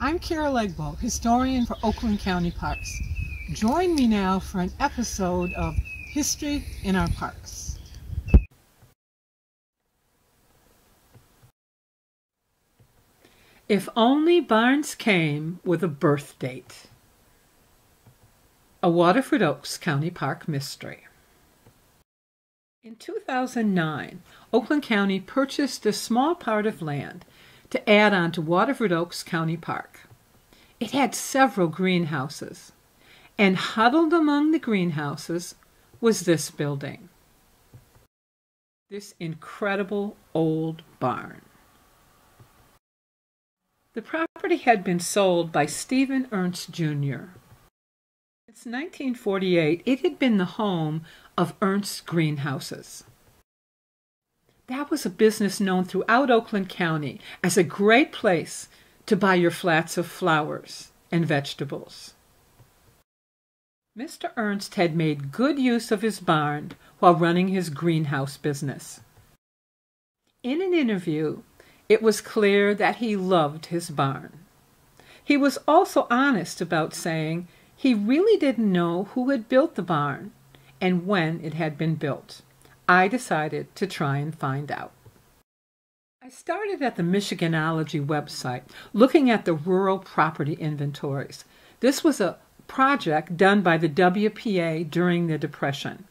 I'm Carol Bacak-Egbo, historian for Oakland County Parks. Join me now for an episode of History in Our Parks. If only barns came with a birth date. A Waterford Oaks County Park mystery. In 2009, Oakland County purchased a small part of land to add on to Waterford Oaks County Park. It had several greenhouses, and huddled among the greenhouses was this building. This incredible old barn. The property had been sold by Stephen Ernst Jr. Since 1948, it had been the home of Ernst Greenhouses. That was a business known throughout Oakland County as a great place to buy your flats of flowers and vegetables. Mr. Ernst had made good use of his barn while running his greenhouse business. In an interview, it was clear that he loved his barn. He was also honest about saying he really didn't know who had built the barn and when it had been built. I decided to try and find out. I started at the Michiganology website, looking at the rural property inventories. This was a project done by the WPA during the Depression.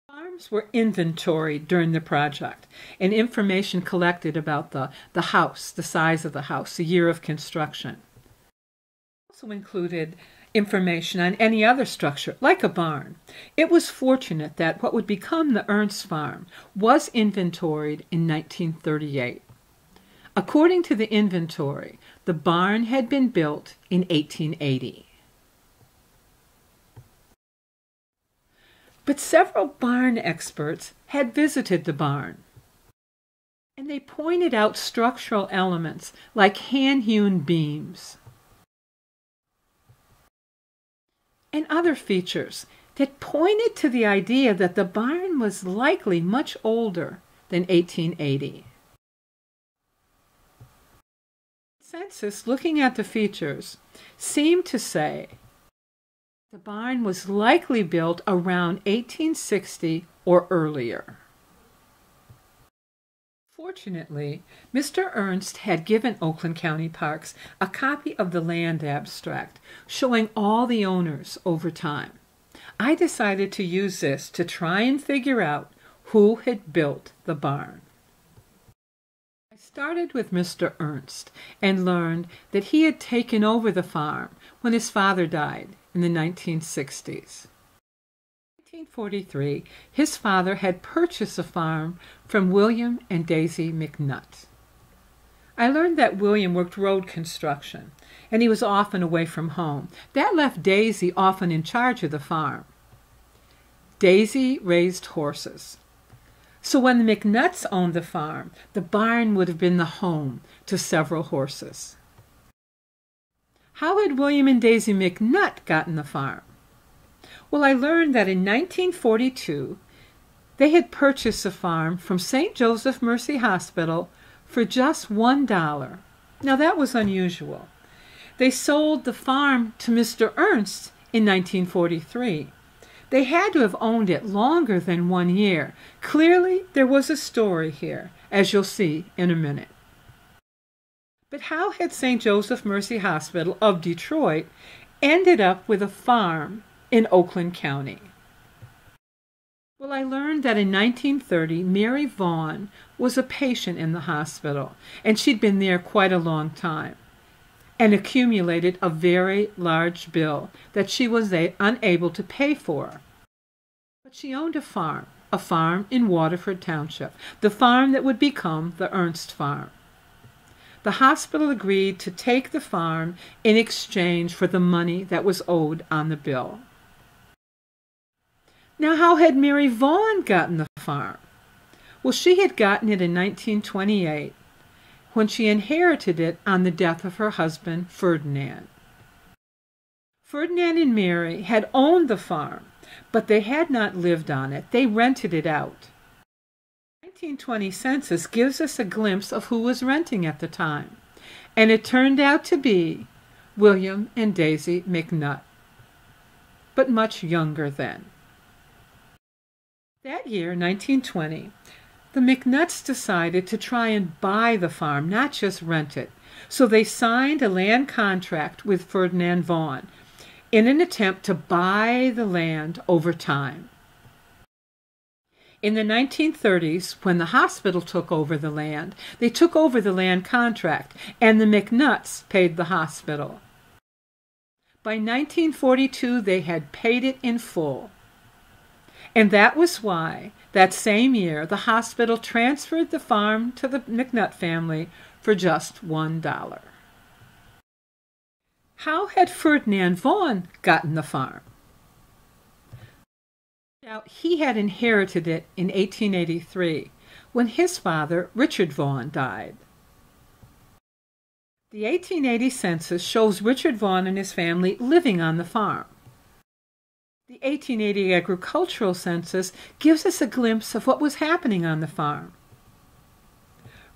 Farms were inventoried during the project, and information collected about the house, the size of the house, the year of construction. It also included information on any other structure, like a barn. It was fortunate that what would become the Ernst Farm was inventoried in 1938. According to the inventory, the barn had been built in 1880. But several barn experts had visited the barn, and they pointed out structural elements like hand-hewn beams and other features that pointed to the idea that the barn was likely much older than 1880. The census, looking at the features, seemed to say the barn was likely built around 1860 or earlier. Fortunately, Mr. Ernst had given Oakland County Parks a copy of the land abstract showing all the owners over time. I decided to use this to try and figure out who had built the barn. I started with Mr. Ernst and learned that he had taken over the farm when his father died in the 1960s. In 1943, his father had purchased a farm from William and Daisy McNutt. I learned that William worked road construction, and he was often away from home. That left Daisy often in charge of the farm. Daisy raised horses. So when the McNutts owned the farm, the barn would have been the home to several horses. How had William and Daisy McNutt gotten the farm? Well, I learned that in 1942, they had purchased a farm from St. Joseph Mercy Hospital for just $1. Now, that was unusual. They sold the farm to Mr. Ernst in 1943. They had to have owned it longer than 1 year. Clearly, there was a story here, as you'll see in a minute. But how had St. Joseph Mercy Hospital of Detroit ended up with a farm in Oakland County? Well, I learned that in 1930, Mary Vaughan was a patient in the hospital, and she'd been there quite a long time, and accumulated a very large bill that she was unable to pay for. But she owned a farm in Waterford Township, the farm that would become the Ernst Farm. The hospital agreed to take the farm in exchange for the money that was owed on the bill. Now, how had Mary Vaughan gotten the farm? Well, she had gotten it in 1928 when she inherited it on the death of her husband, Ferdinand. Ferdinand and Mary had owned the farm, but they had not lived on it. They rented it out. The 1920 census gives us a glimpse of who was renting at the time. and it turned out to be William and Daisy McNutt, but much younger then. That year, 1920, the McNutts decided to try and buy the farm, not just rent it. So they signed a land contract with Ferdinand Vaughan in an attempt to buy the land over time. In the 1930s, when the hospital took over the land, they took over the land contract, and the McNutts paid the hospital. By 1942, they had paid it in full. And that was why, that same year, the hospital transferred the farm to the McNutt family for just $1. How had Ferdinand Vaughan gotten the farm? Now, he had inherited it in 1883 when his father, Richard Vaughan, died. The 1880 census shows Richard Vaughan and his family living on the farm. The 1880 agricultural census gives us a glimpse of what was happening on the farm.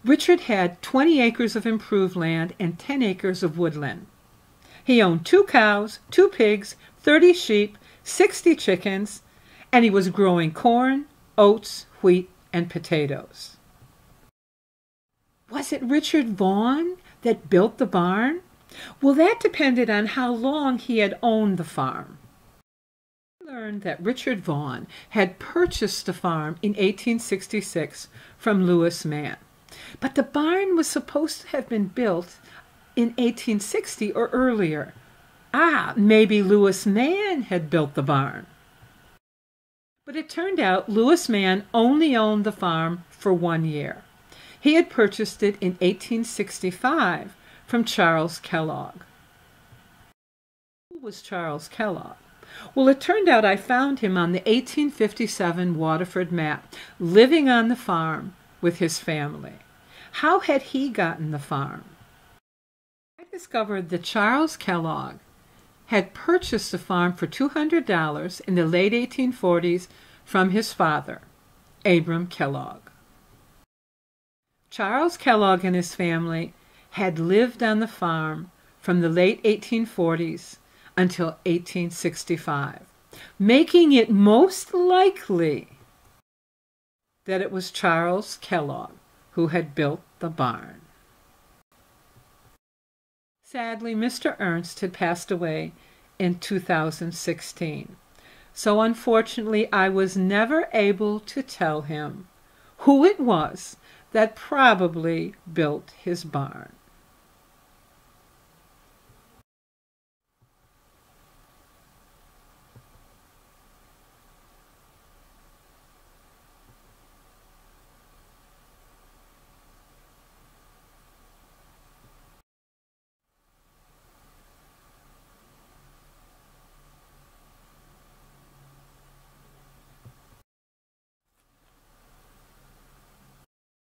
Richard had 20 acres of improved land and 10 acres of woodland. He owned 2 cows, 2 pigs, 30 sheep, 60 chickens, and he was growing corn, oats, wheat, and potatoes. Was it Richard Vaughan that built the barn? Well, that depended on how long he had owned the farm. We learned that Richard Vaughan had purchased the farm in 1866 from Mann, but the barn was supposed to have been built in 1860 or earlier. Maybe Mann had built the barn. But it turned out Mann only owned the farm for 1 year. He had purchased it in 1865 from Charles Kellogg. Who was Charles Kellogg? Well, it turned out I found him on the 1857 Waterford map, living on the farm with his family. How had he gotten the farm? I discovered that Charles Kellogg had purchased the farm for $200 in the late 1840s from his father, Abram Kellogg. Charles Kellogg and his family had lived on the farm from the late 1840s until 1865, making it most likely that it was Charles Kellogg who had built the barn. Sadly, Mr. Ernst had passed away in 2016, so unfortunately I was never able to tell him who it was that probably built his barn.